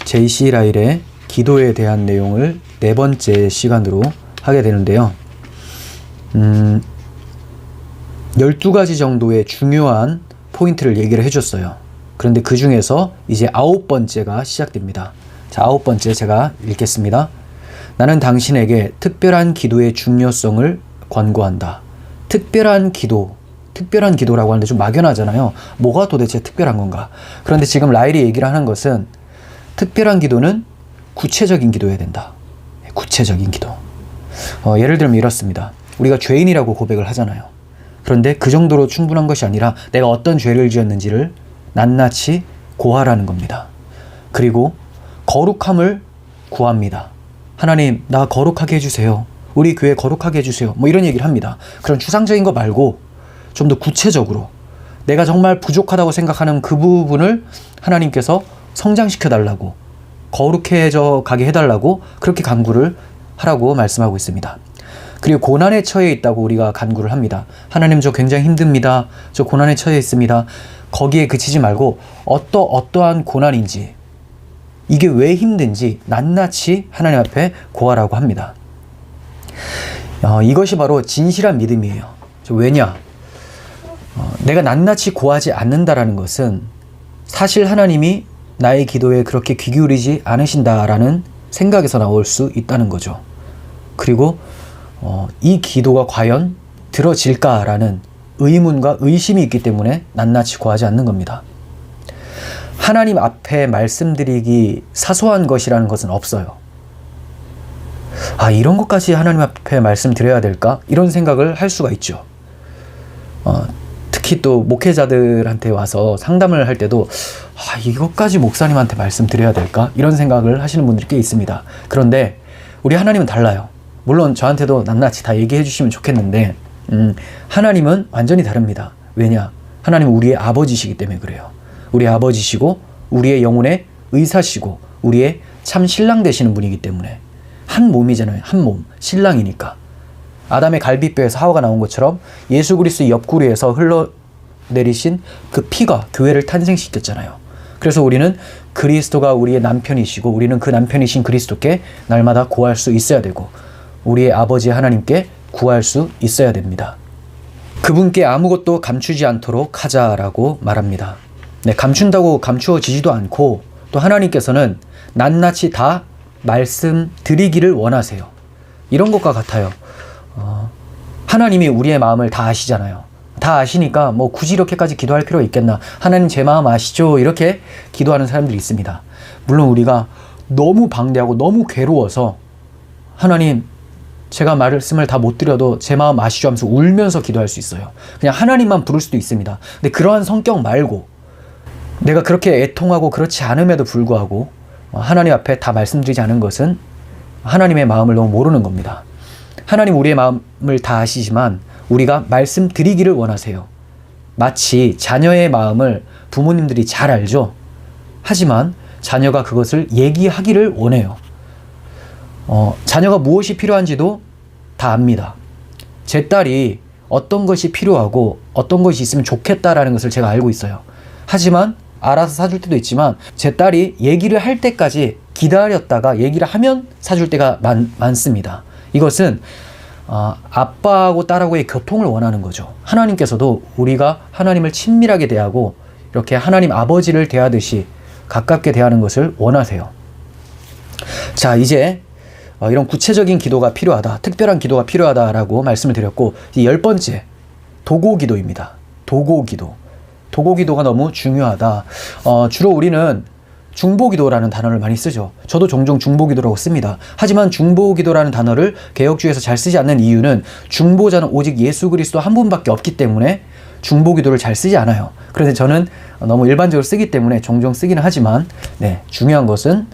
JC 라일의 기도에 대한 내용을 네 번째 시간으로 하게 되는데요. 12가지 정도의 중요한 포인트를 얘기를 해줬어요. 그런데 그 중에서 이제 9번째가 시작됩니다. 자, 9번째 제가 읽겠습니다. 나는 당신에게 특별한 기도의 중요성을 권고한다. 특별한 기도라고 하는데 좀 막연하잖아요. 뭐가 도대체 특별한 건가? 그런데 지금 라일이 얘기를 하는 것은 특별한 기도는 구체적인 기도여야 된다. 구체적인 기도. 예를 들면 이렇습니다. 우리가 죄인이라고 고백을 하잖아요. 그런데 그 정도로 충분한 것이 아니라 내가 어떤 죄를 지었는지를 낱낱이 고하라는 겁니다. 그리고 거룩함을 구합니다. 하나님, 나 거룩하게 해주세요. 우리 교회 거룩하게 해주세요. 뭐 이런 얘기를 합니다. 그런 추상적인 거 말고 좀 더 구체적으로 내가 정말 부족하다고 생각하는 그 부분을 하나님께서 성장시켜 달라고, 거룩해져 가게 해달라고 그렇게 간구를 하라고 말씀하고 있습니다. 그리고 고난에 처해 있다고 우리가 간구를 합니다. 하나님, 저 굉장히 힘듭니다. 저 고난에 처해 있습니다. 거기에 그치지 말고 어떠한 고난인지, 이게 왜 힘든지 낱낱이 하나님 앞에 고하라고 합니다. 이것이 바로 진실한 믿음이에요. 왜냐? 내가 낱낱이 고하지 않는다라는 것은 사실 하나님이 나의 기도에 그렇게 귀 기울이지 않으신다라는 생각에서 나올 수 있다는 거죠. 그리고 이 기도가 과연 들어질까라는 의문과 의심이 있기 때문에 낱낱이 고하지 않는 겁니다. 하나님 앞에 말씀드리기 사소한 것이라는 것은 없어요. 이런 것까지 하나님 앞에 말씀드려야 될까? 이런 생각을 할 수가 있죠. 특히 또 목회자들한테 와서 상담을 할 때도 이것까지 목사님한테 말씀드려야 될까? 이런 생각을 하시는 분들이 꽤 있습니다. 그런데 우리 하나님은 달라요. 물론 저한테도 낱낱이 다 얘기해 주시면 좋겠는데 하나님은 완전히 다릅니다. 왜냐? 하나님은 우리의 아버지시기 때문에 그래요. 우리의 아버지시고 우리의 영혼의 의사시고 우리의 참 신랑 되시는 분이기 때문에 한 몸이잖아요. 한 몸, 신랑이니까. 아담의 갈비뼈에서 하와가 나온 것처럼 예수 그리스도의 옆구리에서 흘러내리신 그 피가 교회를 탄생시켰잖아요. 그래서 우리는 그리스도가 우리의 남편이시고 우리는 그 남편이신 그리스도께 날마다 고할 수 있어야 되고 우리의 아버지 하나님께 구할 수 있어야 됩니다. 그분께 아무것도 감추지 않도록 하자라고 말합니다. 감춘다고 감추어지지도 않고 또 하나님께서는 낱낱이 다 말씀드리기를 원하세요. 이런 것과 같아요. 하나님이 우리의 마음을 다 아시잖아요. 다 아시니까 뭐 굳이 이렇게까지 기도할 필요가 있겠나. 하나님 제 마음 아시죠? 이렇게 기도하는 사람들이 있습니다. 물론 우리가 너무 방대하고 너무 괴로워서 하나님 제가 말씀을 다 못 드려도 제 마음 아시죠? 하면서 울면서 기도할 수 있어요. 그냥 하나님만 부를 수도 있습니다. 근데 그러한 성격 말고 내가 그렇게 애통하고 그렇지 않음에도 불구하고 하나님 앞에 다 말씀드리지 않은 것은 하나님의 마음을 너무 모르는 겁니다. 하나님 우리의 마음을 다 아시지만 우리가 말씀드리기를 원하세요. 마치 자녀의 마음을 부모님들이 잘 알죠. 하지만 자녀가 그것을 얘기하기를 원해요. 자녀가 무엇이 필요한지도 다 압니다. 제 딸이 어떤 것이 필요하고 어떤 것이 있으면 좋겠다라는 것을 제가 알고 있어요. 하지만 알아서 사줄 때도 있지만 제 딸이 얘기를 할 때까지 기다렸다가 얘기를 하면 사줄 때가 많습니다. 이것은 아빠하고 딸하고의 교통을 원하는 거죠. 하나님께서도 우리가 하나님을 친밀하게 대하고 이렇게 하나님 아버지를 대하듯이 가깝게 대하는 것을 원하세요. 자, 이제 이런 구체적인 기도가 필요하다, 특별한 기도가 필요하다라고 말씀을 드렸고, 이 10번째 도고기도입니다. 도고기도가 너무 중요하다. 주로 우리는 중보기도라는 단어를 많이 쓰죠. 저도 종종 중보기도라고 씁니다. 하지만 중보기도라는 단어를 개혁주의에서 잘 쓰지 않는 이유는 중보자는 오직 예수 그리스도 한 분밖에 없기 때문에 중보기도를 잘 쓰지 않아요. 그래서 저는 너무 일반적으로 쓰기 때문에 종종 쓰기는 하지만 중요한 것은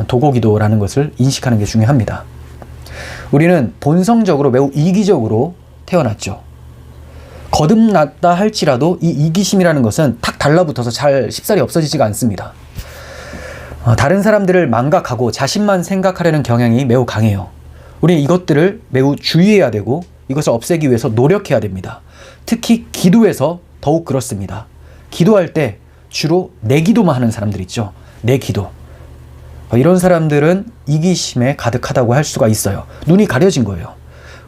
도고기도라는 것을 인식하는 게 중요합니다. 우리는 본성적으로 매우 이기적으로 태어났죠. 거듭났다 할지라도 이 이기심이라는 것은 탁 달라붙어서 잘 쉽사리 없어지지가 않습니다. 다른 사람들을 망각하고 자신만 생각하려는 경향이 매우 강해요. 우리는 이것들을 매우 주의해야 되고 이것을 없애기 위해서 노력해야 됩니다. 특히 기도에서 더욱 그렇습니다. 기도할 때 주로 내 기도만 하는 사람들 있죠. 내 기도. 이런 사람들은 이기심에 가득하다고 할 수가 있어요. 눈이 가려진 거예요.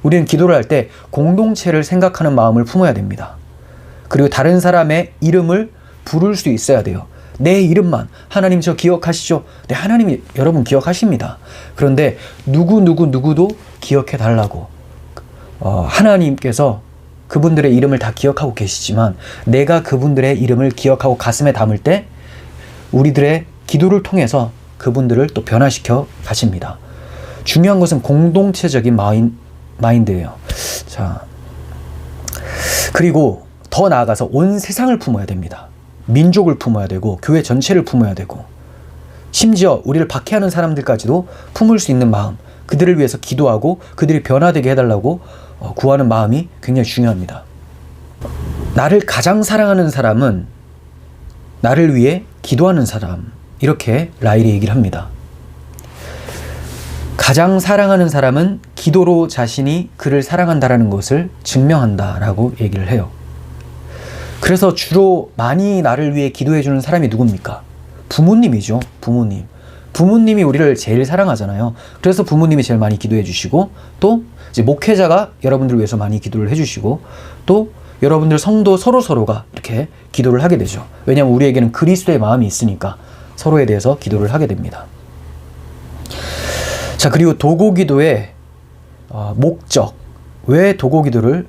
우리는 기도를 할 때 공동체를 생각하는 마음을 품어야 됩니다. 그리고 다른 사람의 이름을 부를 수 있어야 돼요. 내 이름만 하나님 저 기억하시죠? 네, 하나님이 여러분 기억하십니다. 그런데 누구도 기억해 달라고 하나님께서 그분들의 이름을 다 기억하고 계시지만 내가 그분들의 이름을 기억하고 가슴에 담을 때 우리들의 기도를 통해서 그분들을 또 변화시켜 가십니다. 중요한 것은 공동체적인 마인드예요. 자, 그리고 더 나아가서 온 세상을 품어야 됩니다. 민족을 품어야 되고 교회 전체를 품어야 되고 심지어 우리를 박해하는 사람들까지도 품을 수 있는 마음, 그들을 위해서 기도하고 그들이 변화되게 해달라고 구하는 마음이 굉장히 중요합니다. 나를 가장 사랑하는 사람은 나를 위해 기도하는 사람, 이렇게 라일이 얘기를 합니다. 가장 사랑하는 사람은 기도로 자신이 그를 사랑한다라는 것을 증명한다라고 얘기를 해요. 그래서 주로 많이 나를 위해 기도해 주는 사람이 누굽니까? 부모님이죠. 부모님. 부모님이 우리를 제일 사랑하잖아요. 그래서 부모님이 제일 많이 기도해 주시고, 또 이제 목회자가 여러분들을 위해서 많이 기도를 해 주시고, 또 여러분들 성도 서로가 이렇게 기도를 하게 되죠. 왜냐하면 우리에게는 그리스도의 마음이 있으니까 서로에 대해서 기도를 하게 됩니다. 자, 그리고 도고기도의 목적, 왜 도고기도를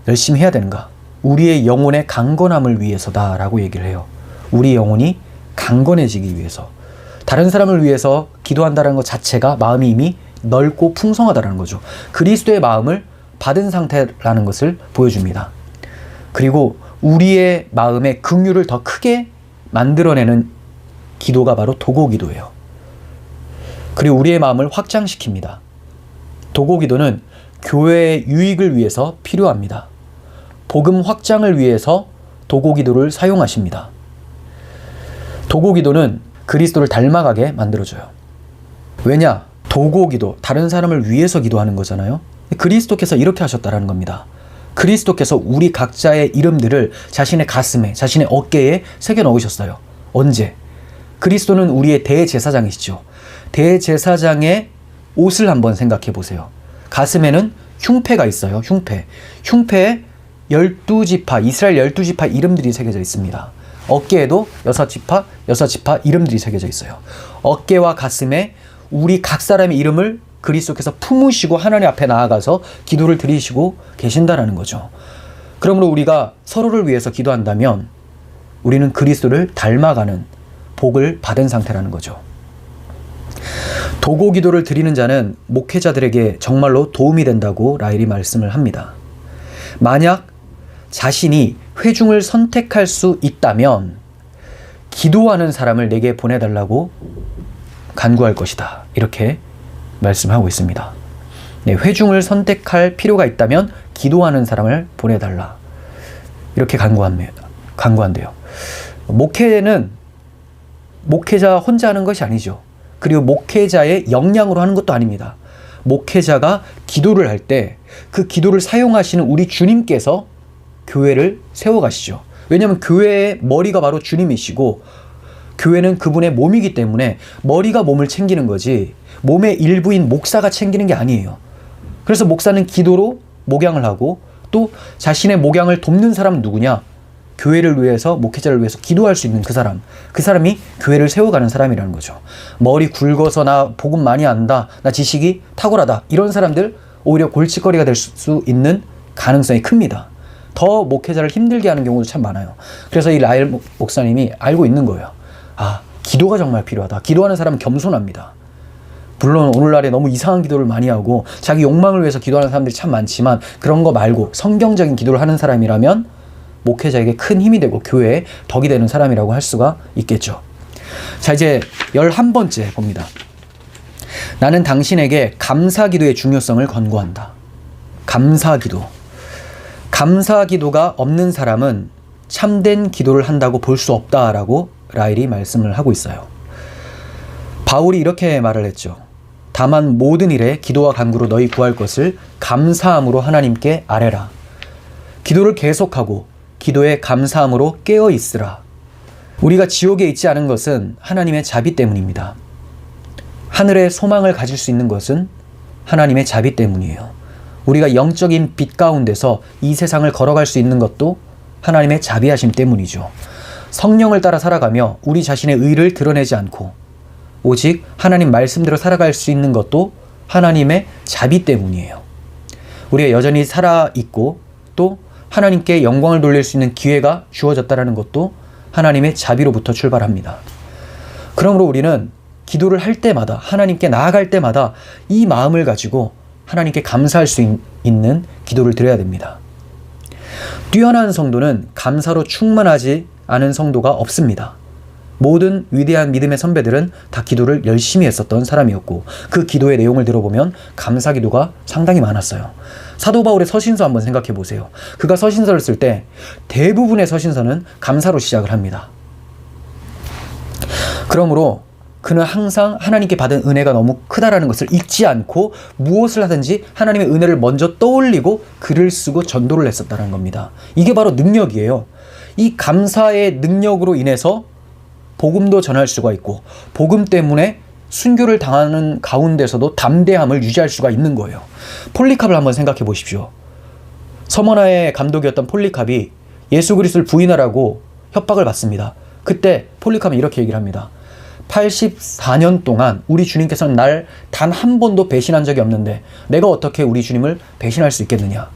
열심히 해야 되는가? 우리의 영혼의 강건함을 위해서다라고 얘기를 해요. 우리 영혼이 강건해지기 위해서. 다른 사람을 위해서 기도한다는 것 자체가 마음이 이미 넓고 풍성하다는 거죠. 그리스도의 마음을 받은 상태라는 것을 보여줍니다. 그리고 우리의 마음의 긍휼을 더 크게 만들어내는 기도가 바로 도고기도예요. 그리고 우리의 마음을 확장시킵니다. 도고기도는 교회의 유익을 위해서 필요합니다. 복음 확장을 위해서 도고기도를 사용하십니다. 도고기도는 그리스도를 닮아가게 만들어줘요. 왜냐? 도고기도, 다른 사람을 위해서 기도하는 거잖아요. 그리스도께서 이렇게 하셨다라는 겁니다. 그리스도께서 우리 각자의 이름들을 자신의 가슴에, 자신의 어깨에 새겨 넣으셨어요. 언제? 그리스도는 우리의 대제사장이시죠. 대제사장의 옷을 한번 생각해 보세요. 가슴에는 흉패가 있어요. 흉패에 12지파, 이스라엘 12지파 이름들이 새겨져 있습니다. 어깨에도 6지파 이름들이 새겨져 있어요. 어깨와 가슴에 우리 각 사람의 이름을 그리스도께서 품으시고 하나님 앞에 나아가서 기도를 드리시고 계신다라는 거죠. 그러므로 우리가 서로를 위해서 기도한다면 우리는 그리스도를 닮아가는 복을 받은 상태라는 거죠. 도고 기도를 드리는 자는 목회자들에게 정말로 도움이 된다고 라일이 말씀을 합니다. 만약 자신이 회중을 선택할 수 있다면 기도하는 사람을 내게 보내달라고 간구할 것이다. 이렇게 말씀하고 있습니다. 네, 회중을 선택할 필요가 있다면 기도하는 사람을 보내달라. 이렇게 간구한대요. 목회는 목회자 혼자 하는 것이 아니죠. 그리고 목회자의 역량으로 하는 것도 아닙니다. 목회자가 기도를 할 때 그 기도를 사용하시는 우리 주님께서 교회를 세워가시죠. 왜냐하면 교회의 머리가 바로 주님이시고 교회는 그분의 몸이기 때문에 머리가 몸을 챙기는 거지 몸의 일부인 목사가 챙기는 게 아니에요. 그래서 목사는 기도로 목양을 하고 또 자신의 목양을 돕는 사람은 누구냐? 교회를 위해서, 목회자를 위해서 기도할 수 있는 그 사람이 교회를 세워가는 사람이라는 거죠. 머리 굵어서 나 복음 많이 안다, 나 지식이 탁월하다, 이런 사람들 오히려 골칫거리가 될 수 있는 가능성이 큽니다. 더 목회자를 힘들게 하는 경우도 참 많아요. 그래서 이 라일 목사님이 알고 있는 거예요. 아, 기도가 정말 필요하다. 기도하는 사람은 겸손합니다. 물론 오늘날에 너무 이상한 기도를 많이 하고 자기 욕망을 위해서 기도하는 사람들이 참 많지만 그런 거 말고 성경적인 기도를 하는 사람이라면 목회자에게 큰 힘이 되고 교회에 덕이 되는 사람이라고 할 수가 있겠죠. 자, 이제 11번째 봅니다. 나는 당신에게 감사기도의 중요성을 권고한다. 감사기도가 없는 사람은 참된 기도를 한다고 볼 수 없다라고 라일이 말씀을 하고 있어요. 바울이 이렇게 말을 했죠. 다만 모든 일에 기도와 간구로 너희 구할 것을 감사함으로 하나님께 아뢰라. 기도를 계속하고 기도에 감사함으로 깨어 있으라. 우리가 지옥에 있지 않은 것은 하나님의 자비 때문입니다. 하늘의 소망을 가질 수 있는 것은 하나님의 자비 때문이에요. 우리가 영적인 빛 가운데서 이 세상을 걸어갈 수 있는 것도 하나님의 자비하심 때문이죠. 성령을 따라 살아가며 우리 자신의 의를 드러내지 않고 오직 하나님 말씀대로 살아갈 수 있는 것도 하나님의 자비 때문이에요. 우리가 여전히 살아있고 또 하나님께 영광을 돌릴 수 있는 기회가 주어졌다는 것도 하나님의 자비로부터 출발합니다. 그러므로 우리는 기도를 할 때마다, 하나님께 나아갈 때마다 이 마음을 가지고 하나님께 감사할 수 있는 기도를 드려야 됩니다. 뛰어난 성도는 감사로 충만하지 않은 성도가 없습니다. 모든 위대한 믿음의 선배들은 다 기도를 열심히 했었던 사람이었고 그 기도의 내용을 들어보면 감사 기도가 상당히 많았어요. 사도 바울의 서신서 한번 생각해 보세요. 그가 서신서를 쓸 때 대부분의 서신서는 감사로 시작을 합니다. 그러므로 그는 항상 하나님께 받은 은혜가 너무 크다라는 것을 잊지 않고 무엇을 하든지 하나님의 은혜를 먼저 떠올리고 글을 쓰고 전도를 했었다는 겁니다. 이게 바로 능력이에요. 이 감사의 능력으로 인해서 복음도 전할 수가 있고 복음 때문에 순교를 당하는 가운데서도 담대함을 유지할 수가 있는 거예요. 폴리캅을 한번 생각해 보십시오. 서머나의 감독이었던 폴리캅이 예수 그리스도를 부인하라고 협박을 받습니다. 그때 폴리캅은 이렇게 얘기를 합니다. 84년 동안 우리 주님께서는 날 단 한 번도 배신한 적이 없는데 내가 어떻게 우리 주님을 배신할 수 있겠느냐.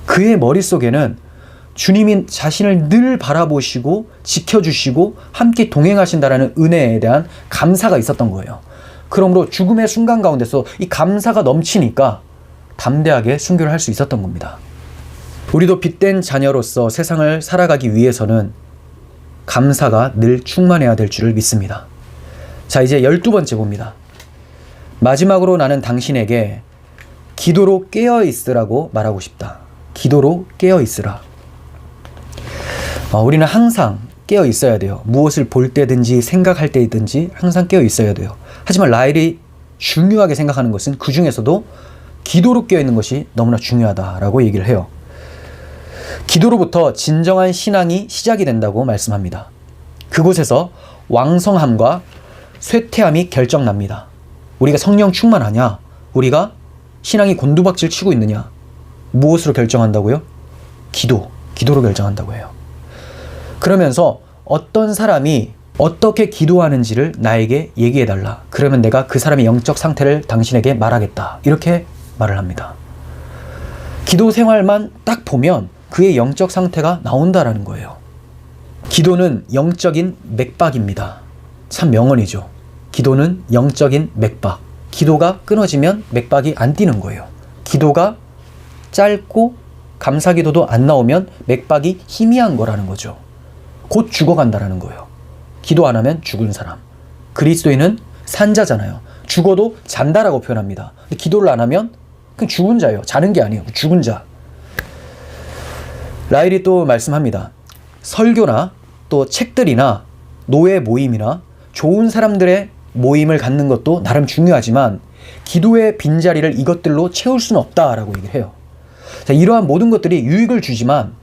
그의 머릿속에는 주님이 자신을 늘 바라보시고 지켜주시고 함께 동행하신다라는 은혜에 대한 감사가 있었던 거예요. 그러므로 죽음의 순간 가운데서 이 감사가 넘치니까 담대하게 순교를 할 수 있었던 겁니다. 우리도 빛된 자녀로서 세상을 살아가기 위해서는 감사가 늘 충만해야 될 줄을 믿습니다. 자, 이제 12번째 봅니다. 마지막으로 나는 당신에게 기도로 깨어있으라고 말하고 싶다. 기도로 깨어있으라. 우리는 항상 깨어 있어야 돼요. 무엇을 볼 때든지 생각할 때든지 항상 깨어 있어야 돼요. 하지만 라헬이 중요하게 생각하는 것은 그 중에서도 기도로 깨어 있는 것이 너무나 중요하다라고 얘기를 해요. 기도로부터 진정한 신앙이 시작이 된다고 말씀합니다. 그곳에서 왕성함과 쇠퇴함이 결정납니다. 우리가 성령 충만하냐? 우리가 신앙이 곤두박질 치고 있느냐? 무엇으로 결정한다고요? 기도로 결정한다고 해요. 그러면서 어떤 사람이 어떻게 기도하는지를 나에게 얘기해달라. 그러면 내가 그 사람의 영적 상태를 당신에게 말하겠다. 이렇게 말을 합니다. 기도 생활만 딱 보면 그의 영적 상태가 나온다라는 거예요. 기도는 영적인 맥박입니다. 참 명언이죠. 기도는 영적인 맥박. 기도가 끊어지면 맥박이 안 뛰는 거예요. 기도가 짧고 감사기도도 안 나오면 맥박이 희미한 거라는 거죠. 곧 죽어간다라는 거예요. 기도 안 하면 죽은 사람. 그리스도인은 산자잖아요. 죽어도 잔다라고 표현합니다. 근데 기도를 안 하면 그냥 죽은 자예요. 자는 게 아니에요. 죽은 자. 라헬이 또 말씀합니다. 설교나 또 책들이나 노예 모임이나 좋은 사람들의 모임을 갖는 것도 나름 중요하지만 기도의 빈자리를 이것들로 채울 수는 없다라고 얘기를 해요. 자, 이러한 모든 것들이 유익을 주지만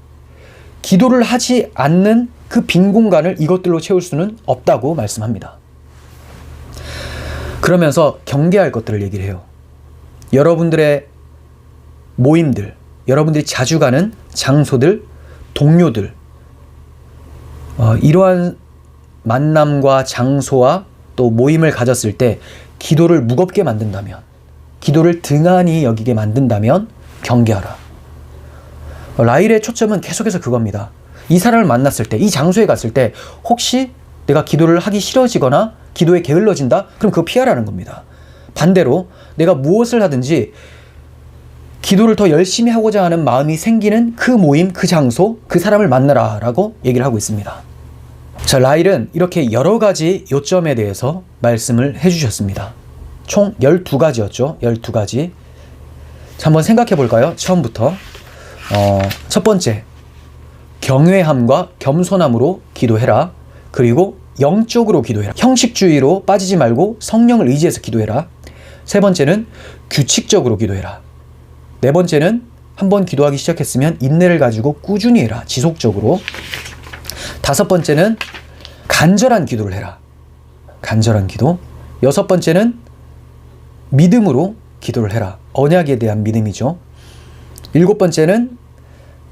기도를 하지 않는 그 빈 공간을 이것들로 채울 수는 없다고 말씀합니다. 그러면서 경계할 것들을 얘기를 해요. 여러분들의 모임들, 여러분들이 자주 가는 장소들, 동료들, 이러한 만남과 장소와 또 모임을 가졌을 때 기도를 무겁게 만든다면, 기도를 등한히 여기게 만든다면 경계하라. 라헬의 초점은 계속해서 그겁니다. 이 사람을 만났을 때, 이 장소에 갔을 때 혹시 내가 기도를 하기 싫어지거나 기도에 게을러진다? 그럼 그거 피하라는 겁니다. 반대로 내가 무엇을 하든지 기도를 더 열심히 하고자 하는 마음이 생기는 그 모임, 그 장소, 그 사람을 만나라 라고 얘기를 하고 있습니다. 자, 라헬은 이렇게 여러 가지 요점에 대해서 말씀을 해주셨습니다. 총 12가지였죠. 12가지. 자, 한번 생각해 볼까요? 처음부터. 첫 번째, 경외함과 겸손함으로 기도해라. 그리고 영적으로 기도해라. 형식주의로 빠지지 말고 성령을 의지해서 기도해라. 세 번째는 규칙적으로 기도해라. 네 번째는 한번 기도하기 시작했으면 인내를 가지고 꾸준히 해라. 지속적으로. 다섯 번째는 간절한 기도를 해라. 간절한 기도. 여섯 번째는 믿음으로 기도를 해라. 언약에 대한 믿음이죠. 일곱 번째는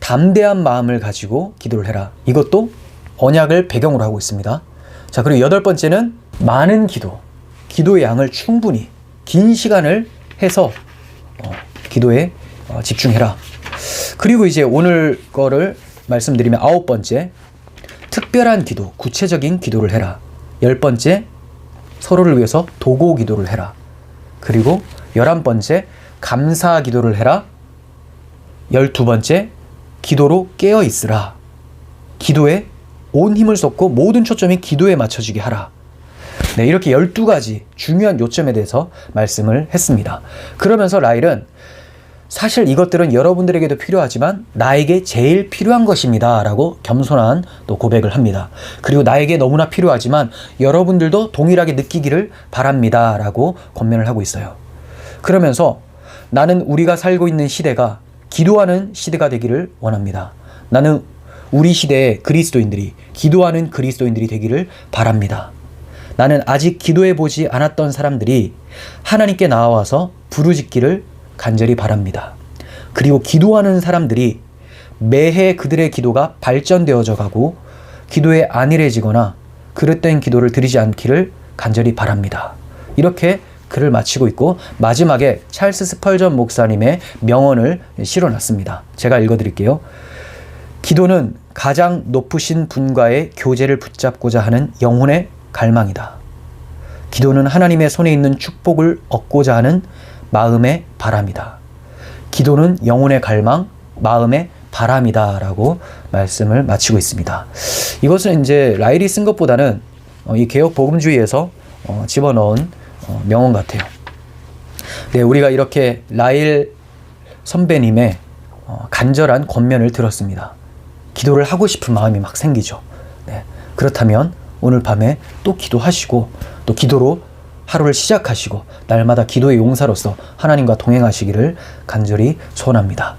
담대한 마음을 가지고 기도를 해라. 이것도 언약을 배경으로 하고 있습니다. 자, 그리고 여덟 번째는 많은 기도. 기도의 양을 충분히 긴 시간을 해서 기도에 집중해라. 그리고 이제 오늘 거를 말씀드리면 아홉 번째, 특별한 기도, 구체적인 기도를 해라. 열 번째, 서로를 위해서 도고 기도를 해라. 그리고 11번째, 감사 기도를 해라. 12번째, 기도로 깨어 있으라. 기도에 온 힘을 쏟고 모든 초점이 기도에 맞춰지게 하라. 네, 이렇게 12가지 중요한 요점에 대해서 말씀을 했습니다. 그러면서 라일은 사실 이것들은 여러분들에게도 필요하지만 나에게 제일 필요한 것입니다 라고 겸손한 또 고백을 합니다. 그리고 나에게 너무나 필요하지만 여러분들도 동일하게 느끼기를 바랍니다 라고 권면을 하고 있어요. 그러면서 나는 우리가 살고 있는 시대가 기도하는 시대가 되기를 원합니다. 나는 우리 시대의 그리스도인들이 기도하는 그리스도인들이 되기를 바랍니다. 나는 아직 기도해 보지 않았던 사람들이 하나님께 나와서 부르짖기를 간절히 바랍니다. 그리고 기도하는 사람들이 매해 그들의 기도가 발전되어져 가고 기도에 안일해지거나 그릇된 기도를 드리지 않기를 간절히 바랍니다. 이렇게 글을 마치고 있고 마지막에 찰스 스펄전 목사님의 명언을 실어놨습니다. 제가 읽어드릴게요. 기도는 가장 높으신 분과의 교제를 붙잡고자 하는 영혼의 갈망이다. 기도는 하나님의 손에 있는 축복을 얻고자 하는 마음의 바람이다. 기도는 영혼의 갈망, 마음의 바람이다 라고 말씀을 마치고 있습니다. 이것은 이제 라일이 쓴 것보다는 이 개혁 복음주의에서 집어넣은 명언 같아요. 네, 우리가 이렇게 라일 선배님의 간절한 권면을 들었습니다. 기도를 하고 싶은 마음이 막 생기죠. 네, 그렇다면 오늘 밤에 또 기도하시고 또 기도로 하루를 시작하시고 날마다 기도의 용사로서 하나님과 동행하시기를 간절히 소원합니다.